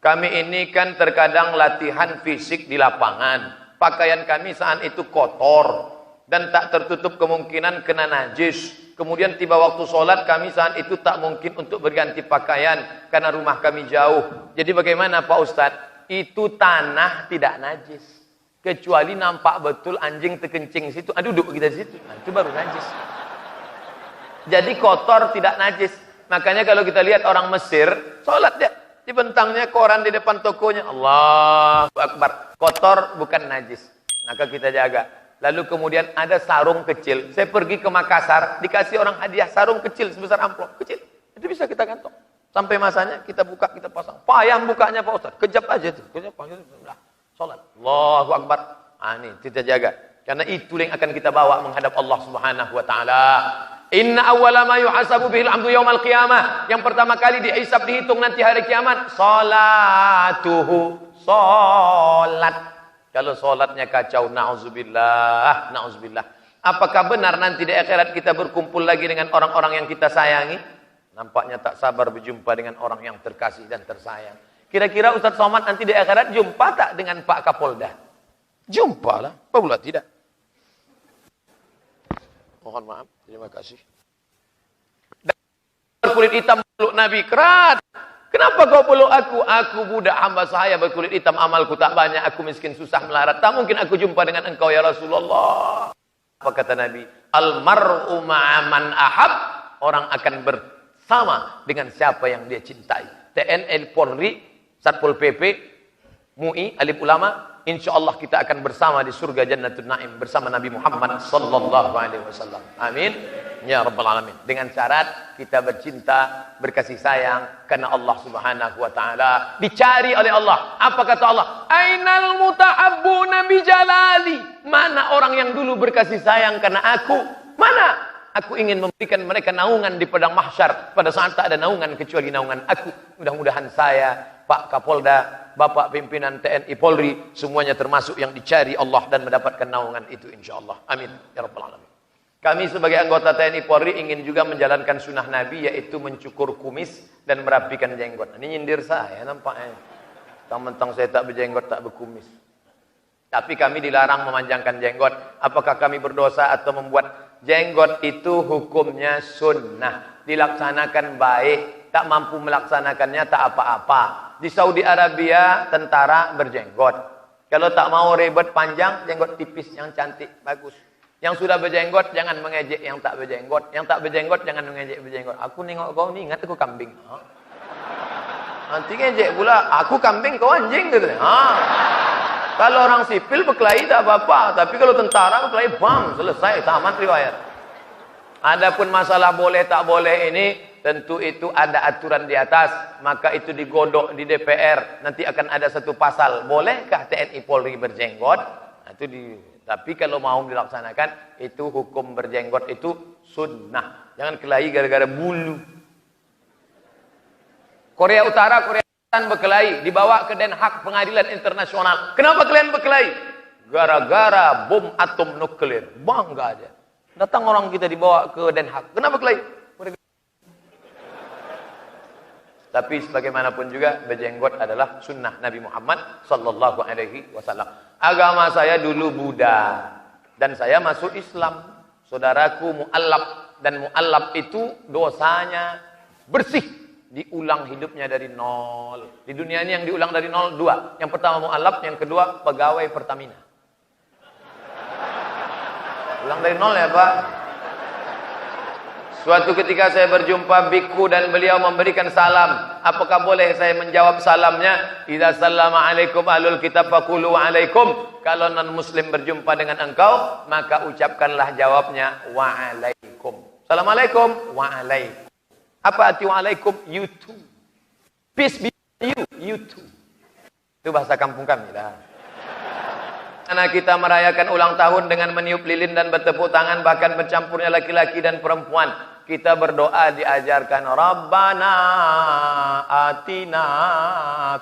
Kami ini kan terkadang latihan fisik di lapangan. Pakaian kami saat itu kotor dan tak tertutup kemungkinan kena najis. Kemudian tiba waktu sholat kami saat itu tak mungkin untuk berganti pakaian karena rumah kami jauh. Jadi bagaimana Pak Ustadz? Itu tanah tidak najis. Kecuali nampak betul anjing terkencing situ. Duduk kita situ. Nah, itu baru najis. Jadi kotor tidak najis. Makanya kalau kita lihat orang Mesir, sholat dia. Dibentangnya koran di depan tokonya. Allahu Akbar. Kotor bukan najis. Maka kita jaga. Lalu kemudian ada sarung kecil. Saya pergi ke Makassar, dikasih orang hadiah sarung kecil sebesar amplop. Kecil. Itu bisa kita gantung. Sampai masanya kita buka, kita pasang. Payah bukanya Pak Ustaz. Kejap aja tuh. Kejap aja. Sholat. Allahu Akbar. Ini kita jaga. Karena itu yang akan kita bawa menghadap Allah Subhanahu wa taala. Inna awwala ma yuhasabu bihil 'abdu yaumal qiyamah. Yang pertama kali dihisab dihitung nanti hari kiamat, salatuhu. Salat. Kalau solatnya kacau, na'udzubillah, na'udzubillah. Apakah benar nanti di akhirat kita berkumpul lagi dengan orang-orang yang kita sayangi? Nampaknya tak sabar berjumpa dengan orang yang terkasih dan tersayang. Kira-kira Ustaz Somad nanti di akhirat jumpa tak dengan Pak Kapolda? Jumpa lah, apa pula tidak? Mohon maaf, terima kasih. Dan berkulit hitam peluk Nabi, kerat. Kenapa kau peluk aku? Aku budak hamba sahaya berkulit hitam, amalku tak banyak, aku miskin susah melarat. Tak mungkin aku jumpa dengan engkau ya Rasulullah. Apa kata Nabi? Almar'u ma'aman ahab. Orang akan bersama dengan siapa yang dia cintai. TNI, Polri, Satpol PP, MUI, alim ulama, insyaallah kita akan bersama di surga Jannatul Naim bersama Nabi Muhammad sallallahu alaihi wasallam. Amin ya rabbal alamin. Dengan syarat kita bercinta, berkasih sayang karena Allah Subhanahu wa taala. Dicari oleh Allah. Apa kata Allah? Ainal mutahabbuna bi jalali. Mana orang yang dulu berkasih sayang karena aku? Mana? Aku ingin memberikan mereka naungan di padang mahsyar pada saat tak ada naungan kecuali naungan aku. Mudah-mudahan saya, Pak Kapolda, Bapak pimpinan TNI Polri, semuanya termasuk yang dicari Allah dan mendapatkan naungan itu insyaallah. Amin ya rabbal alamin. Kami sebagai anggota TNI Polri ingin juga menjalankan sunnah Nabi, yaitu mencukur kumis dan merapikan jenggot. Ini nyindir saya nampaknya. Mentang-mentang saya tak berjenggot, tak berkumis. Tapi kami dilarang memanjangkan jenggot. Apakah kami berdosa atau membuat jenggot itu hukumnya sunnah? Dilaksanakan baik, tak mampu melaksanakannya tak apa-apa. Di Saudi Arabia tentara berjenggot. Kalau tak mau ribet panjang, jenggot tipis yang cantik, bagus. Yang sudah berjenggot jangan mengejek yang tak berjenggot. Yang tak berjenggot jangan mengejek berjenggot. Aku nengok kau ni ingat aku kambing. Nanti ngejek pula, aku kambing kau anjing gitu. Kalau orang sipil berkelahi tak apa-apa, tapi kalau tentara berkelahi bang, selesai, tamat riwayat. Adapun masalah boleh tak boleh ini tentu itu ada aturan di atas, maka itu digodok di DPR. Nanti akan ada satu pasal, bolehkah TNI Polri berjenggot? Nah, tapi kalau mau dilaksanakan, itu hukum berjenggot itu sunnah. Jangan kelahi gara-gara bulu. Korea Utara, Korea Selatan berkelahi, dibawa ke Den Haag Pengadilan Internasional. Kenapa kalian berkelahi? Gara-gara bom atom nuklir. Bangga aja. Datang orang kita dibawa ke Den Haag. Kenapa kelahi? Tapi sebagaimanapun juga berjenggot adalah sunnah Nabi Muhammad sallallahu alaihi wasallam. Agama saya dulu Buddha dan saya masuk Islam. Saudaraku mu'allaf, dan mu'allaf itu dosanya bersih, diulang hidupnya dari nol. Di dunia ini yang diulang dari nol dua. Yang pertama mu'allaf, yang kedua pegawai Pertamina. Ulang dari nol ya Pak. Suatu ketika saya berjumpa biku dan beliau memberikan salam. Apakah boleh saya menjawab salamnya? Idza sallama alaikum ahlul kitab faqulu alaikum. Kalau non muslim berjumpa dengan engkau, maka ucapkanlah jawabnya wa alaikum. Assalamualaikum wa alaikum. Apa arti wa alaikum? You too. Peace be with you too. Itu bahasa kampung kami dah. Karena kita merayakan ulang tahun dengan meniup lilin dan bertepuk tangan, bahkan bercampurnya laki-laki dan perempuan. Kita berdoa diajarkan Rabbana atina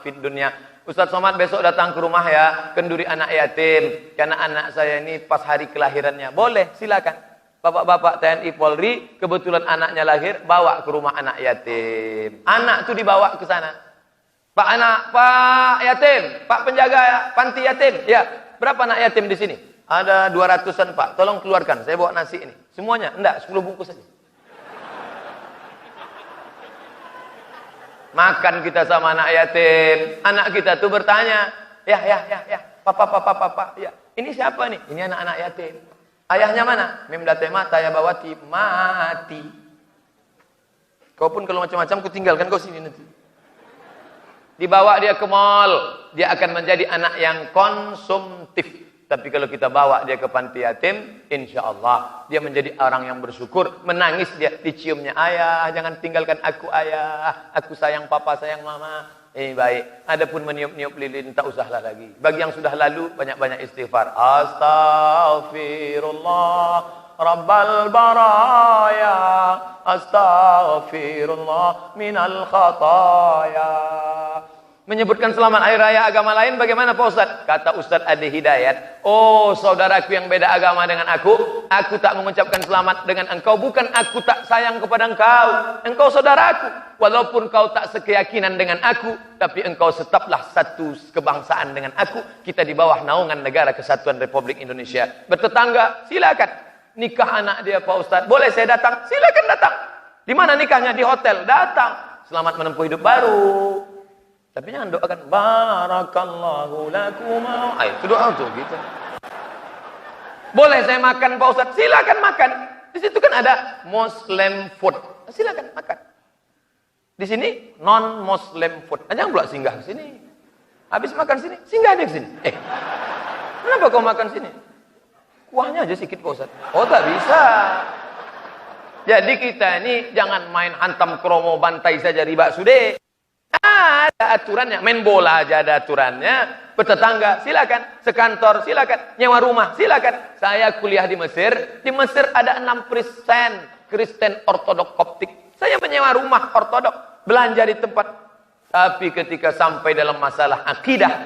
fid dunya. Ustaz Somad besok datang ke rumah ya, kenduri anak yatim. Karena anak saya ini pas hari kelahirannya. Boleh, silakan. Bapak-bapak TNI Polri, kebetulan anaknya lahir, bawa ke rumah anak yatim. Anak itu dibawa ke sana. Pak yatim, Pak penjaga panti yatim. Ya, berapa anak yatim di sini? Ada 200-an Pak. Tolong keluarkan, saya bawa nasi ini. Semuanya? Enggak, 10 bungkus saja. Makan kita sama anak yatim. Anak kita tuh bertanya, ya, papa, ya. Ini siapa nih? Ini anak-anak yatim. Ayahnya mana? Memdatema Tayabawati mati. Kau pun kalau macam-macam ku tinggalkan kau sini nanti. Dibawa dia ke mall, dia akan menjadi anak yang konsumtif. Tapi kalau kita bawa dia ke panti yatim, insya Allah dia menjadi orang yang bersyukur. Menangis dia, diciumnya, ayah jangan tinggalkan aku ayah, aku sayang papa, sayang mama. Ini baik. Adapun meniup-niup lilin tak usahlah lagi. Bagi yang sudah lalu, banyak-banyak istighfar. Astaghfirullah Rabbal baraya, astaghfirullah minal khataya. Menyebutkan selamat hari raya agama lain bagaimana Pak Ustaz? Kata Ustaz Adi Hidayat, oh saudaraku yang beda agama dengan aku tak mengucapkan selamat dengan engkau, bukan aku tak sayang kepada engkau saudaraku. Walaupun kau tak sekeyakinan dengan aku, tapi engkau tetaplah satu kebangsaan dengan aku. Kita di bawah naungan Negara Kesatuan Republik Indonesia. Bertetangga, silakan. Nikah anak dia Pak Ustaz, boleh saya datang? Silakan datang. Di mana nikahnya? Di hotel, datang. Selamat menempuh hidup baru. Tapi jangan doakan barakallahu lakuma. Itu doa tuh gitu. Boleh saya makan Pak Ustaz? Silakan makan. Di situ kan ada Muslim food. Silakan makan. Di sini non Muslim food. Jangan pula singgah ke sini. Habis makan sini, singgah aja ke sini. Kenapa kau makan sini? Kuahnya aja sedikit Pak Ustaz. Oh, tak bisa. Jadi kita ini jangan main hantam kromo bantai saja riba sudah. Ada aturannya, main bola aja ada aturannya. Bertetangga silakan, sekantor silakan, nyewa rumah silakan. Saya kuliah di Mesir ada 6% Kristen Ortodok Koptik. Saya menyewa rumah Ortodok, belanja di tempat. Tapi ketika sampai dalam masalah akidah,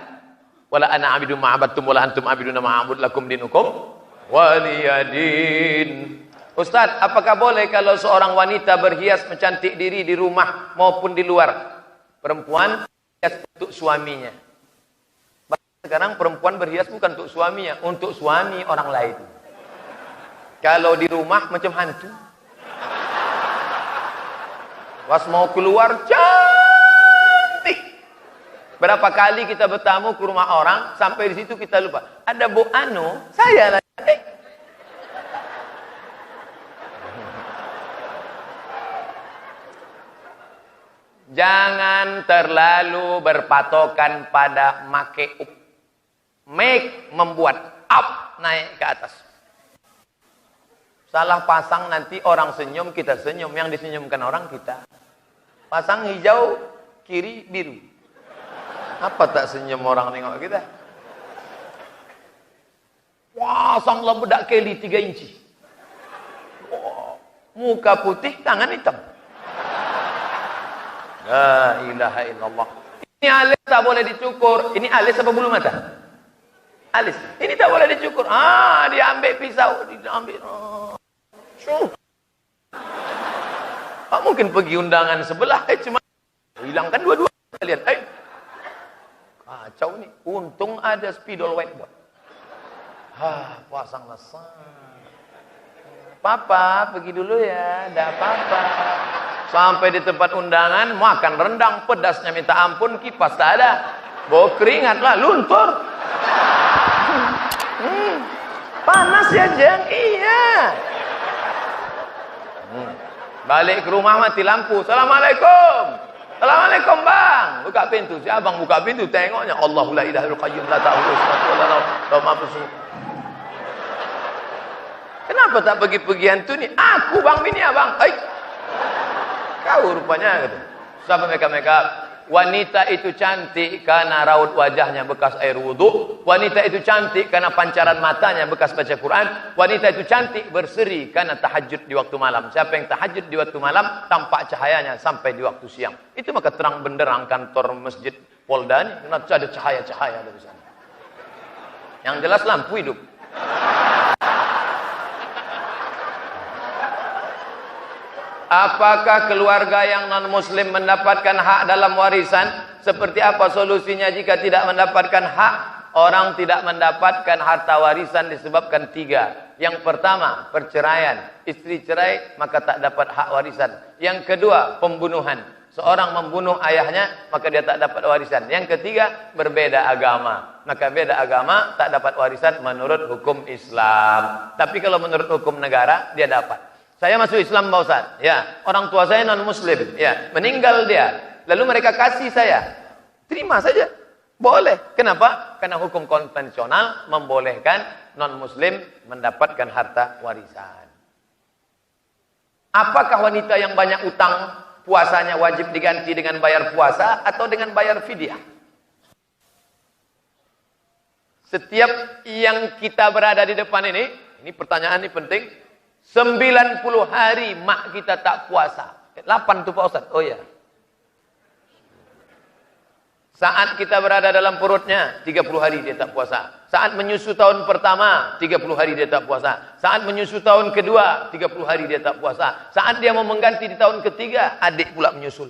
wala ana abidu ma'abattum wala antum abiduna ma'abud lakum dinukum waliyadin. Ustaz, apakah boleh kalau seorang wanita berhias mencantik diri di rumah maupun di luar? Perempuan berhias untuk suaminya. Sekarang perempuan berhias bukan untuk suaminya, untuk suami orang lain. Kalau di rumah macam hantu. Pas mau keluar cantik. Berapa kali kita bertamu ke rumah orang, sampai di situ kita lupa. Ada Bu Anu, saya lah. Jangan terlalu berpatokan pada make up. Make membuat up, naik ke atas. Salah pasang nanti orang senyum, kita senyum. Yang disenyumkan orang kita. Pasang hijau, kiri biru. Apa tak senyum orang nengok kita? Wah, sanglah bedak keli 3 inci. Wah, muka putih, tangan hitam. La ilaha illallah. Ini alis tak boleh dicukur. Ini alis apa bulu mata? Alis. Ini tak boleh dicukur. Dia ambil pisau, dia ambil. Tak mungkin pergi undangan sebelah. Cuma hilangkan dua-dua kalian. Kacau ni. Untung ada spidol whiteboard. Pasang lesang. Papa pergi dulu ya. Dah apa-apa. Sampai di tempat undangan, makan rendang, pedasnya minta ampun, kipas tak ada. Bawa keringat lah, luntur. Panas ya Jeng? Iya. Balik ke rumah mati lampu. Assalamualaikum. Assalamualaikum bang. Buka pintu. Si abang buka pintu, tengoknya. Allahu la ilaha illa qayyum la ta'khudhuhu sinatun wa la nawm. Kenapa tak pergi-pergi hantu ni? Aku bang bini abang. Kau rupanya gitu. Sampai mereka wanita itu cantik karena raut wajahnya bekas air wudhu. Wanita itu cantik karena pancaran matanya bekas baca Quran. Wanita itu cantik berseri karena tahajud di waktu malam. Siapa yang tahajud di waktu malam, tampak cahayanya sampai di waktu siang. Itu maka terang benderang kantor masjid Polda ini. Kenapa ada cahaya-cahaya dari sana. Yang jelas lampu hidup. Apakah keluarga yang non-muslim mendapatkan hak dalam warisan? Seperti apa solusinya jika tidak mendapatkan hak? Orang tidak mendapatkan harta warisan disebabkan 3. Yang pertama, perceraian. Istri cerai, maka tak dapat hak warisan. Yang kedua, pembunuhan. Seorang membunuh ayahnya, maka dia tak dapat warisan. Yang ketiga, berbeda agama. Maka beda agama, tak dapat warisan menurut hukum Islam. Tapi kalau menurut hukum negara, dia dapat. Saya masuk Islam, Pak Ustaz. Ya, orang tua saya non-muslim. Ya, meninggal dia. Lalu mereka kasih saya. Terima saja. Boleh. Kenapa? Karena hukum konvensional membolehkan non-muslim mendapatkan harta warisan. Apakah wanita yang banyak utang puasanya wajib diganti dengan bayar puasa atau dengan bayar fidyah? Setiap yang kita berada di depan ini pertanyaan ini penting. 90 hari mak kita tak puasa. 8 tuh Pak Ustaz. Oh ya. Saat kita berada dalam perutnya, 30 hari dia tak puasa. Saat menyusu tahun pertama, 30 hari dia tak puasa. Saat menyusu tahun kedua, 30 hari dia tak puasa. Saat dia mau mengganti di tahun ketiga, adik pula menyusul.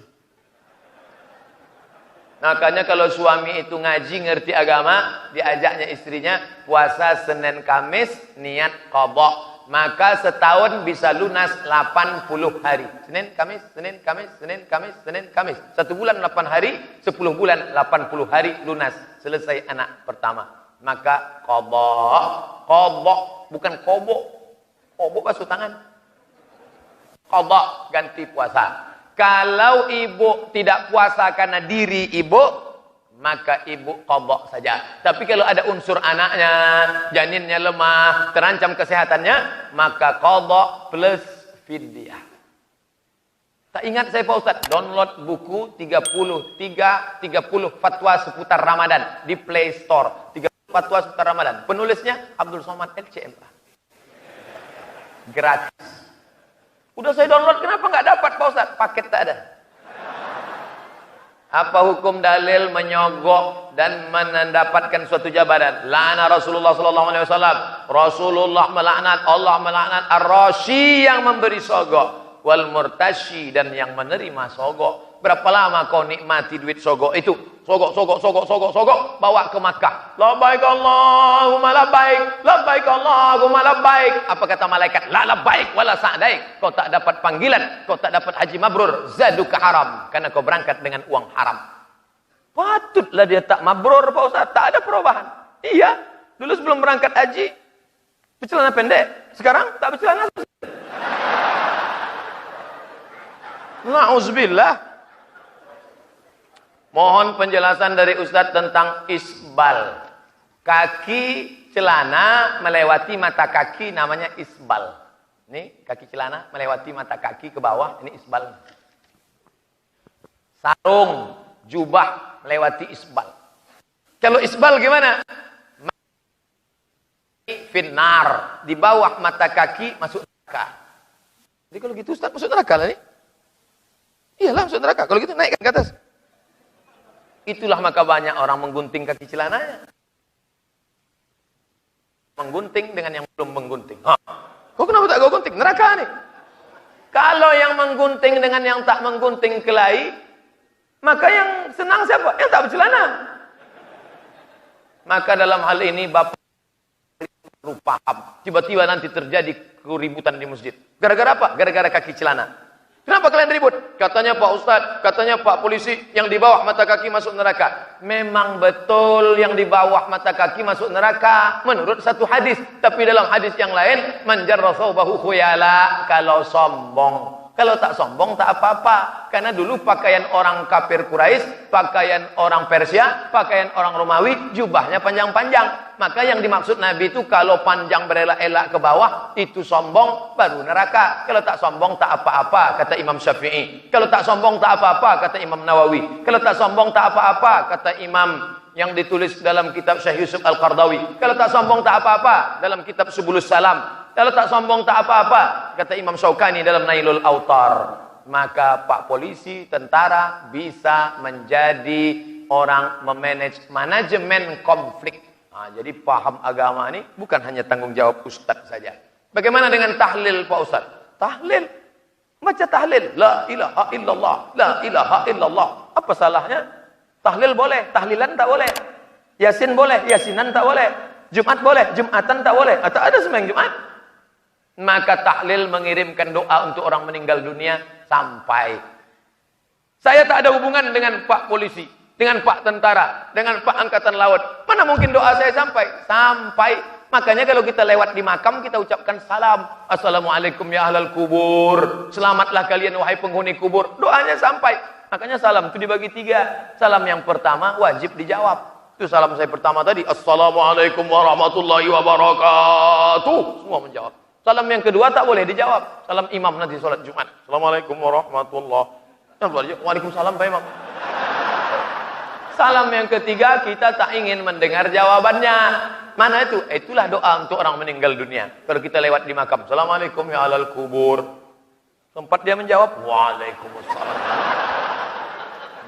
Makanya kalau suami itu ngaji, ngerti agama, diajaknya istrinya, puasa Senin Kamis, niat qadha. Maka setahun bisa lunas 80 hari. Senin, Kamis, Senin, Kamis, Senin, Kamis, Senin, Kamis. 1 bulan 8 hari, 10 bulan 80 hari lunas. Selesai anak pertama. Maka qadha, bukan kobo. Kobo basuh tangan. Qadha, ganti puasa. Kalau ibu tidak puasa karena diri ibu, maka ibu qadha saja. Tapi kalau ada unsur anaknya, janinnya lemah, terancam kesehatannya, maka qadha plus fidyah. Tak ingat saya Pak Ustaz, download buku 30 fatwa seputar Ramadan di Play Store. 30 fatwa seputar Ramadan. Penulisnya Abdul Somad LCMA. Gratis. Udah saya download, kenapa nggak dapat Pak Ustaz? Paket tak ada. Apa hukum dalil menyogok dan mendapatkan suatu jabatan? La'ana Rasulullah sallallahu alaihi wasallam. Rasulullah melaknat, Allah melaknat ar-rashi yang memberi sogok, wal murtashi dan yang menerima sogok. Berapa lama kau nikmati duit sogok itu? Sogok, bawa ke Makkah. Labbaik Allahumma labbaik, labbaik Allahumma labbaik. Apa kata malaikat? La labbaik wala sa'daik. Kau tak dapat panggilan, kau tak dapat haji mabrur, zaduka haram, karena kau berangkat dengan uang haram. Patutlah dia tak mabrur Pak Ustaz, tak ada perubahan. Iya, dulu sebelum berangkat haji bercelana pendek, sekarang tak bercelana. Na'udzubillah. Mohon penjelasan dari Ustadz tentang isbal. Kaki celana melewati mata kaki namanya isbal. Ini kaki celana melewati mata kaki ke bawah, ini isbal. Sarung, jubah melewati isbal. Kalau isbal gimana? Finnar, di bawah mata kaki masuk neraka. Jadi kalau gitu Ustadz masuk neraka lah nih. Iyalah masuk neraka. Kalau gitu naikkan ke atas. Itulah maka banyak orang menggunting kaki celananya. Menggunting dengan yang belum menggunting. Kok kenapa tak kau gunting? Neraka nih. Kalau yang menggunting dengan yang tak menggunting kelahi, maka yang senang siapa? Yang tak bercelana. Maka dalam hal ini Bapak perlu paham. Tiba-tiba nanti terjadi keributan di masjid. Gara-gara apa? Gara-gara kaki celana. Kenapa kalian ribut? Katanya Pak Ustadz, katanya Pak Polisi, yang di bawah mata kaki masuk neraka. Memang betul yang di bawah mata kaki masuk neraka menurut satu hadis. Tapi dalam hadis yang lain, man jarra thawbahu khuyala, kalau sombong. Kalau tak sombong tak apa-apa. Karena dulu pakaian orang kafir Quraisy, pakaian orang Persia, pakaian orang Romawi, jubahnya panjang-panjang. Maka yang dimaksud Nabi itu kalau panjang berelak-elak ke bawah, itu sombong baru neraka. Kalau tak sombong tak apa-apa, kata Imam Syafi'i. Kalau tak sombong tak apa-apa, kata Imam Nawawi. Kalau tak sombong tak apa-apa, kata Imam yang ditulis dalam kitab Syekh Yusuf Al-Qardawi. Kalau tak sombong tak apa-apa, dalam kitab Subulus Salam. Kalau tak sombong tak apa-apa, kata Imam Syaukani dalam Nailul Autar. Maka Pak Polisi, tentara bisa menjadi orang memanage manajemen konflik. Jadi paham agama ini bukan hanya tanggung jawab Ustadz saja. Bagaimana dengan tahlil Pak Ustadz? Tahlil. Baca tahlil. La ilaha illallah. La ilaha illallah. Apa salahnya? Tahlil boleh, tahlilan tak boleh. Yasin boleh, yasinan tak boleh. Jumat boleh, jumatan tak boleh. Atau ada sembahyang Jumat. Maka tahlil mengirimkan doa untuk orang meninggal dunia sampai. Saya tak ada hubungan dengan Pak Polisi, dengan Pak Tentara, dengan Pak Angkatan Laut. Mana mungkin doa saya sampai? Sampai. Makanya kalau kita lewat di makam, kita ucapkan salam. Assalamualaikum ya ahlal kubur. Selamatlah kalian wahai penghuni kubur. Doanya sampai. Makanya salam itu dibagi 3. Salam yang pertama wajib dijawab. Itu salam saya pertama tadi. Assalamualaikum warahmatullahi wabarakatuh. Semua menjawab. Salam yang kedua tak boleh dijawab. Salam imam nanti sholat Jumat. Assalamualaikum warahmatullahi wabarakatuh. Waalaikumsalam Pak Imam. Salam yang ketiga kita tak ingin mendengar jawabannya. Mana itu? Itulah doa untuk orang meninggal dunia. Kalau kita lewat di makam. Assalamualaikum ya ahlal kubur. Sempat dia menjawab. Waalaikumsalam.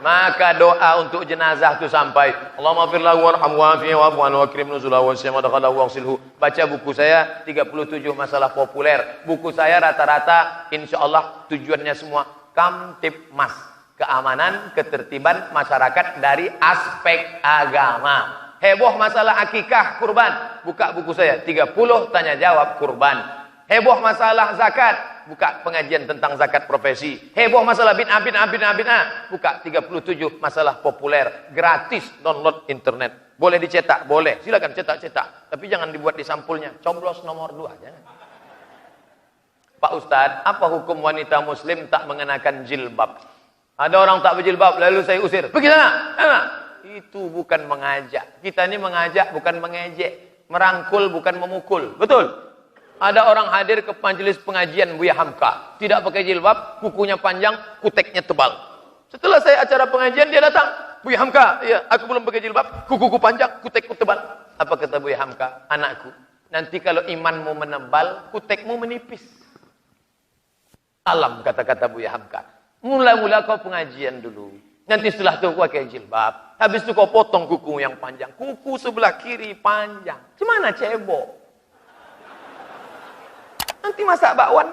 Maka doa untuk jenazah itu sampai. Allahumma fir lahu warhamhu wa'afihi wa'fu anhu wa akrim nuzulahu wa siyama dakhalahu waghsilhu. Baca buku saya 37 masalah populer. Buku saya rata-rata insyaallah tujuannya semua Kamtibmas. Keamanan, ketertiban masyarakat dari aspek agama. Heboh masalah akikah kurban, buka buku saya 30 tanya jawab kurban. Heboh masalah zakat, buka pengajian tentang zakat profesi. Heboh masalah bid'ah, buka 37 masalah populer, gratis, download internet. Boleh dicetak, boleh, silakan cetak, tapi jangan dibuat di sampulnya, coblos nomor 2 aja. Pak Ustadz, apa hukum wanita muslim tak mengenakan jilbab? Ada orang tak berjilbab, lalu saya usir, pergi sana. Itu bukan mengajak. Kita ini mengajak bukan mengejek, merangkul bukan memukul. Betul? Ada orang hadir ke majelis pengajian Buya Hamka, tidak pakai jilbab, kukunya panjang, kuteknya tebal. Setelah saya acara pengajian dia datang, Buya Hamka, iya, aku belum pakai jilbab, kukuku panjang, kutekku tebal. Apa kata Buya Hamka? Anakku, nanti kalau imanmu menebal, kutekmu menipis. Salam kata-kata Buya Hamka. Mula-mula kau pengajian dulu. Nanti setelah itu kau pakai jilbab. Habis itu kau potong kuku yang panjang. Kuku sebelah kiri panjang. Gimana cebok? Nanti masak bakwan.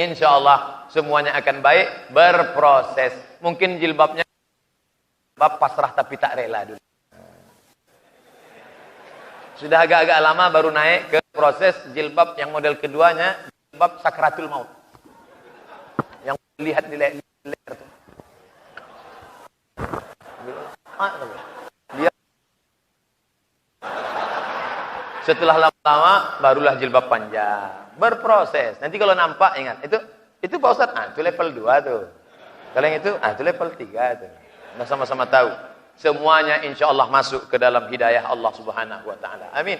Insya Allah semuanya akan baik. Berproses. Mungkin jilbabnya pasrah tapi tak rela dulu. Sudah agak-agak lama baru naik ke proses jilbab yang model keduanya. Jilbab sakratul maut. Yang lihat di leher itu. Dia setelah lama-lama barulah jilbab panjang. Berproses. Nanti kalau nampak ingat itu Pak Ustadz, itu level 2 tuh. Kalau yang itu level 3 tuh. Nah, sama-sama tahu. Semuanya insya Allah masuk ke dalam hidayah Allah Subhanahu wa taala. Amin.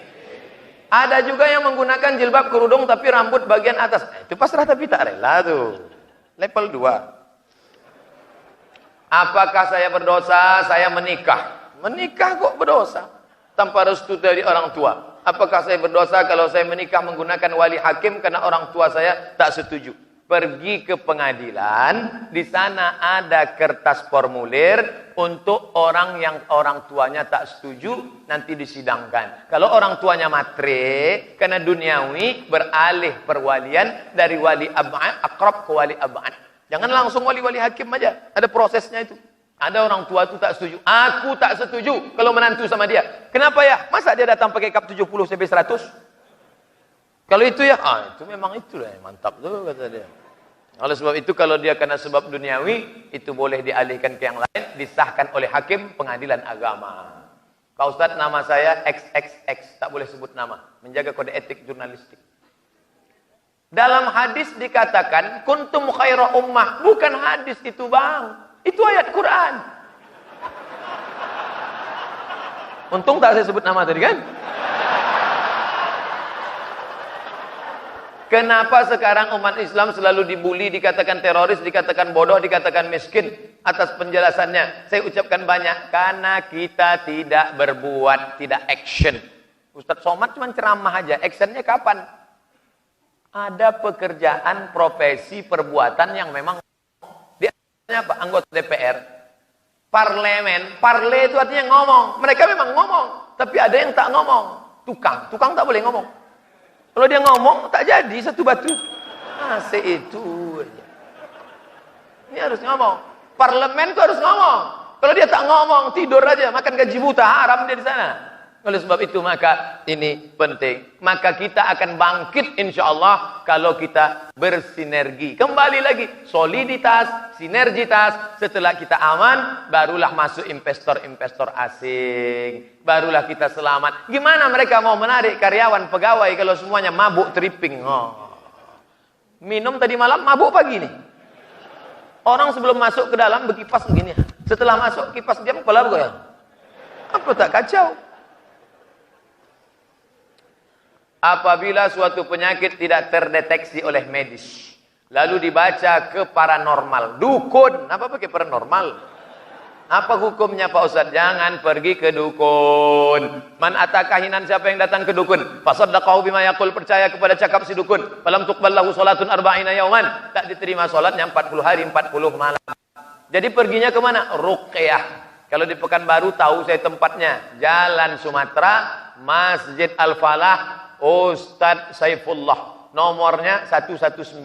Ada juga yang menggunakan jilbab kerudung tapi rambut bagian atas. Itu pasrah tapi tak rela tuh. Level 2. Apakah saya berdosa? Saya menikah. Menikah kok berdosa? Tanpa restu dari orang tua. Apakah saya berdosa kalau saya menikah menggunakan wali hakim karena orang tua saya tak setuju? Pergi ke pengadilan, di sana ada kertas formulir untuk orang yang orang tuanya tak setuju, nanti disidangkan. Kalau orang tuanya matre, karena duniawi, beralih perwalian dari wali ab'ad, akrab ke wali ab'ad. Jangan langsung wali-wali hakim aja, ada prosesnya itu. Ada orang tua itu tak setuju. Aku tak setuju kalau menantu sama dia. Kenapa ya? Masa dia datang pakai kap 70 CB 100? Kalau itu ya, itu memang itulah yang mantap tuh kata dia. Oleh sebab itu kalau dia kena sebab duniawi, itu boleh dialihkan ke yang lain, disahkan oleh hakim pengadilan agama. Pak Ustadz, nama saya XXX, tak boleh sebut nama, menjaga kode etik jurnalistik. Dalam hadis dikatakan kuntum khaira ummah, bukan hadis itu bang, itu ayat Quran. Untung tak saya sebut nama tadi kan. Kenapa sekarang umat Islam selalu dibully, dikatakan teroris, dikatakan bodoh, dikatakan miskin? Atas penjelasannya saya ucapkan banyak. Karena kita tidak berbuat, tidak action. Ustadz Somad cuma ceramah aja, actionnya kapan? Ada pekerjaan, profesi, perbuatan yang memang dia apa? Anggota DPR, parlemen, parle itu artinya ngomong. Mereka memang ngomong, tapi ada yang tak ngomong. Tukang tak boleh ngomong. Kalau dia ngomong, tak jadi satu batu. Itu aja. Ini harus ngomong. Parlemen tuh harus ngomong. Kalau dia tak ngomong, tidur aja, makan gaji buta, haram dia di sana. Oleh sebab itu maka ini penting. Maka kita akan bangkit insya Allah kalau kita bersinergi. Kembali lagi, soliditas, sinergitas. Setelah kita aman, barulah masuk investor-investor asing. Barulah kita selamat. Gimana mereka mau menarik karyawan, pegawai kalau semuanya mabuk tripping? Minum tadi malam, mabuk pagi nih. Orang sebelum masuk ke dalam berkipas begini. Setelah masuk kipas diam, kepala bergoyang. Apa tak kacau? Apabila suatu penyakit tidak terdeteksi oleh medis, lalu dibaca ke paranormal, dukun, apa pakai paranormal? Apa hukumnya Pak Ustaz? Jangan pergi ke dukun. Man atakahinan, siapa yang datang ke dukun? Fasaddaqahu bima yaqul, percaya kepada cakap si dukun. Falam tuqballahu salatun arba'ina yauman, tak diterima salatnya 40 hari 40 malam. Jadi perginya ke mana? Ruqyah. Kalau di Pekanbaru tahu saya tempatnya, Jalan Sumatera, Masjid Al-Falah, Ustadz Saifullah, nomornya 119.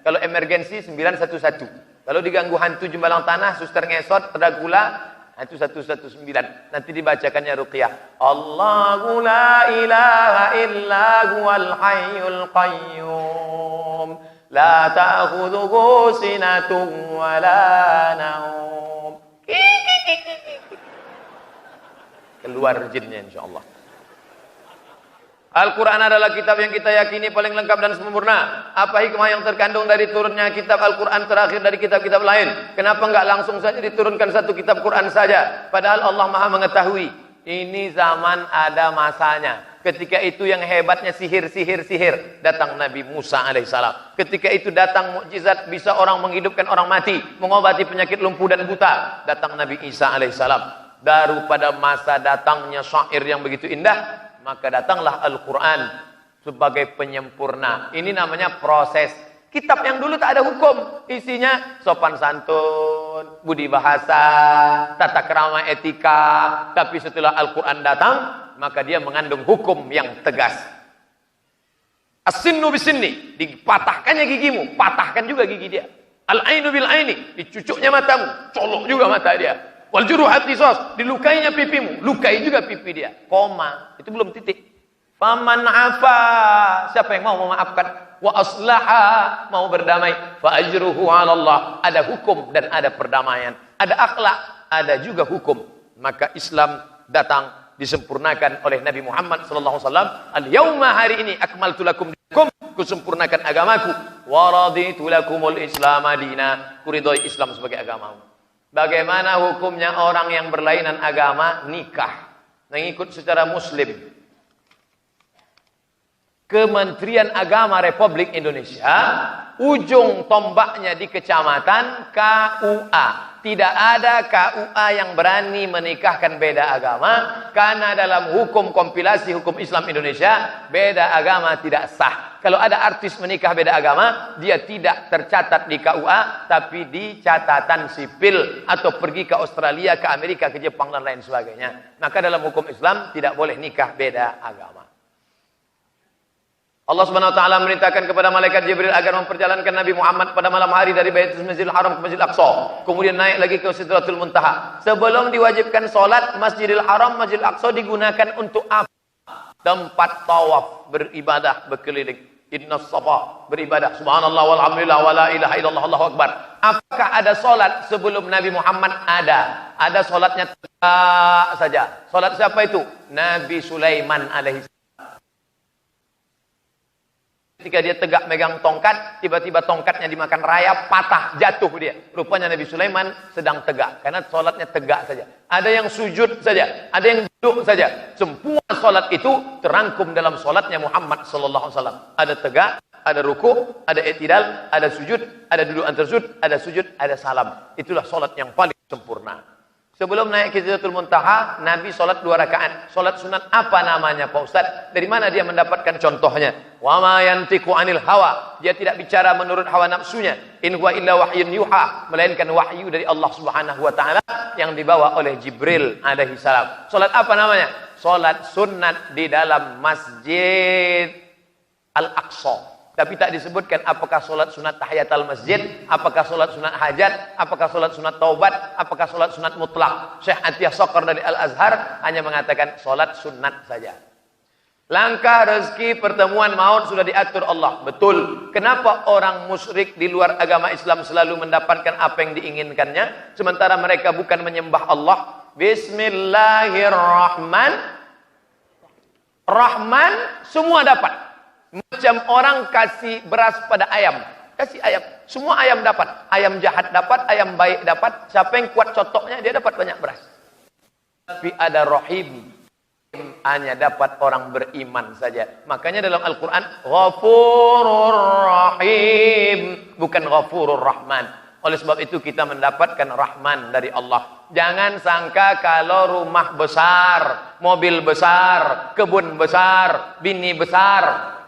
Kalau emergensi 911. Kalau diganggu hantu jembalang tanah, suster ngesot, Dracula, itu 119. Nanti dibacakannya ruqyah. Allahu la ilaha illa huwal hayyul qayyum, la ta'khudhuhu sinatun wa la naum. Keluar jinnya insyaallah. Al-Quran adalah kitab yang kita yakini paling lengkap dan sempurna. Apa hikmah yang terkandung dari turunnya kitab Al-Quran terakhir dari kitab-kitab lain? Kenapa enggak langsung saja diturunkan satu kitab Quran saja? Padahal Allah Maha mengetahui. Ini zaman ada masanya. Ketika itu yang hebatnya sihir. Datang Nabi Musa alaihissalam. Ketika itu datang mukjizat, bisa orang menghidupkan orang mati, mengobati penyakit lumpuh dan buta. Datang Nabi Isa alaihissalam. Baru pada masa datangnya syair yang begitu indah, maka datanglah Al-Quran sebagai penyempurna. Ini namanya proses. Kitab yang dulu tak ada hukum. Isinya sopan santun, budi bahasa, tata krama etika. Tapi setelah Al-Quran datang, maka dia mengandung hukum yang tegas. As-sinnu bisinni, dipatahkannya gigimu, patahkan juga gigi dia. Al-ainu bil aini, dicucuknya matamu, colok juga mata dia. Wal juruhat qisas, dilukainya pipimu, lukai juga pipi dia. Koma, itu belum titik. Faman afa, siapa yang mau memaafkan? Wa aslaha, mau berdamai, fa ajruhu 'ala Allah. Ada hukum dan ada perdamaian. Ada akhlak, ada juga hukum. Maka Islam datang disempurnakan oleh Nabi Muhammad sallallahu alaihi wasallam. Al-yauma, hari ini, akmaltu lakum dinakum, kusempurnakan agamaku, wa raditu lakumul Islam madina, kuridhoi Islam sebagai agamamu. Bagaimana hukumnya orang yang berlainan agama nikah mengikut secara muslim? Kementerian Agama Republik Indonesia, ujung tombaknya di kecamatan KUA. Tidak ada KUA yang berani menikahkan beda agama, karena dalam hukum kompilasi hukum Islam Indonesia, beda agama tidak sah. Kalau ada artis menikah beda agama, dia tidak tercatat di KUA, tapi di catatan sipil, atau pergi ke Australia, ke Amerika, ke Jepang dan lain sebagainya. Maka dalam hukum Islam tidak boleh nikah beda agama. Allah Subhanahu wa taala memerintahkan kepada malaikat Jibril agar memperjalankan Nabi Muhammad pada malam hari dari Baitul Masjidil Haram ke Masjidil Aqsa. Kemudian naik lagi ke Sidratul Muntaha. Sebelum diwajibkan salat, Masjidil Haram, Masjidil Aqsa digunakan untuk apa? Tempat tawaf, beribadah, berkeliling. Inna safa, beribadah. Subhanallah walhamdulillah wa la ilaha illallah, Allahu akbar. Apakah ada salat sebelum Nabi Muhammad? Ada. Ada salatnya tegak saja. Salat siapa itu? Nabi Sulaiman alaihi. Ketika dia tegak megang tongkat, tiba-tiba tongkatnya dimakan rayap, patah, jatuh dia. Rupanya Nabi Sulaiman sedang tegak, karena sholatnya tegak saja. Ada yang sujud saja, ada yang duduk saja. Semua sholat itu terangkum dalam sholatnya Muhammad sallallahu alaihi wasallam. Ada tegak, ada ruku, ada i'tidal, ada sujud, ada duduk antar sujud, ada sujud, ada salam. Itulah sholat yang paling sempurna. Sebelum naik ke Sidratul Muntaha, Nabi sholat 2 rakaat. Sholat sunat apa namanya Pak Ustaz? Dari mana dia mendapatkan contohnya? Wa ma yantiqu anil hawa. Dia tidak bicara menurut hawa nafsunya. In huwa illa wahyun yuha. Melainkan wahyu dari Allah Subhanahu wa taala yang dibawa oleh Jibril alaihi salam. Sholat apa namanya? Sholat sunat di dalam Masjid Al-Aqsa. Tapi tak disebutkan apakah solat sunat tahiyatul masjid, apakah solat sunat hajat, apakah solat sunat taubat, apakah solat sunat mutlak. Syekh Atiyah Sokor dari Al-Azhar hanya mengatakan solat sunat saja. Langkah rezeki pertemuan maut sudah diatur Allah. Betul. Kenapa orang musyrik di luar agama Islam selalu mendapatkan apa yang diinginkannya, sementara mereka bukan menyembah Allah? Bismillahirrahmanirrahim. Semua dapat. Macam orang kasih beras pada ayam. Kasih ayam. Semua ayam dapat. Ayam jahat dapat, ayam baik dapat. Siapa yang kuat cotoknya, dia dapat banyak beras. Tapi ada rahim. Hanya dapat orang beriman saja. Makanya dalam Al-Quran, Ghafurur Rahim. Bukan Ghafurur Rahman. Oleh sebab itu kita mendapatkan Rahman dari Allah. Jangan sangka kalau rumah besar, mobil besar, kebun besar, bini besar,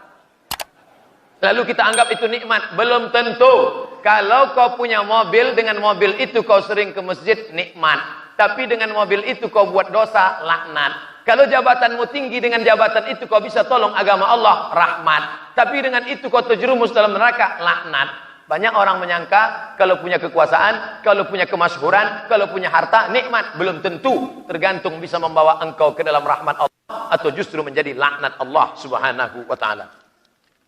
lalu kita anggap itu nikmat. Belum tentu. Kalau kau punya mobil, dengan mobil itu kau sering ke masjid, nikmat. Tapi dengan mobil itu kau buat dosa, laknat. Kalau jabatanmu tinggi, dengan jabatan itu kau bisa tolong agama Allah, rahmat. Tapi dengan itu kau terjerumus dalam neraka, laknat. Banyak orang menyangka kalau punya kekuasaan, kalau punya kemasyhuran, kalau punya harta, nikmat. Belum tentu. Tergantung bisa membawa engkau ke dalam rahmat Allah atau justru menjadi laknat Allah Subhanahu wa taala.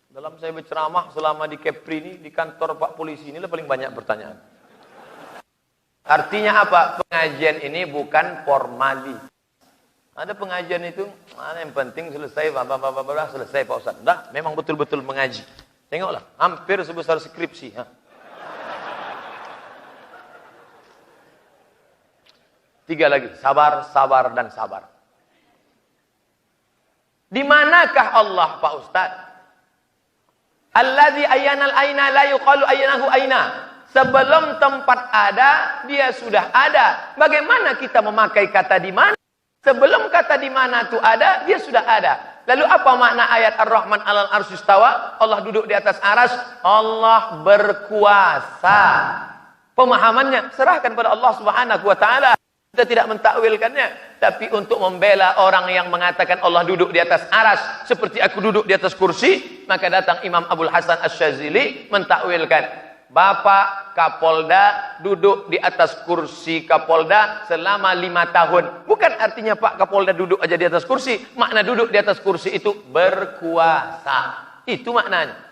Dalam saya berceramah selama di Kepri ini, di kantor Pak Polisi ini paling banyak pertanyaan. Artinya apa? Pengajian ini bukan formali. Ada pengajian itu, yang penting selesai, selesai Pak Ustaz. Dah, memang betul-betul mengaji. Tengoklah, hampir sebesar skripsi. Tiga lagi, sabar, sabar, dan sabar. Di manakah Allah, Pak Ustaz? Alladzi ayyanal aina la yuqalu ayyanahu aina. Sebelum tempat ada, dia sudah ada. Bagaimana kita memakai kata di mana? Sebelum kata di mana itu ada, dia sudah ada. Lalu apa makna ayat Ar-Rahman 'alal arsy istawa? Allah duduk di atas aras, Allah berkuasa. Pemahamannya serahkan pada Allah Subhanahu wa taala. Kita tidak mentakwilkannya, tapi untuk membela orang yang mengatakan Allah duduk di atas aras seperti aku duduk di atas kursi, maka datang Imam Abdul Hasan Asy-Syadzili mentakwilkan. Bapak Kapolda duduk di atas kursi Kapolda selama 5 tahun. Bukan artinya Pak Kapolda duduk aja di atas kursi. Makna duduk di atas kursi itu berkuasa. Itu maknanya.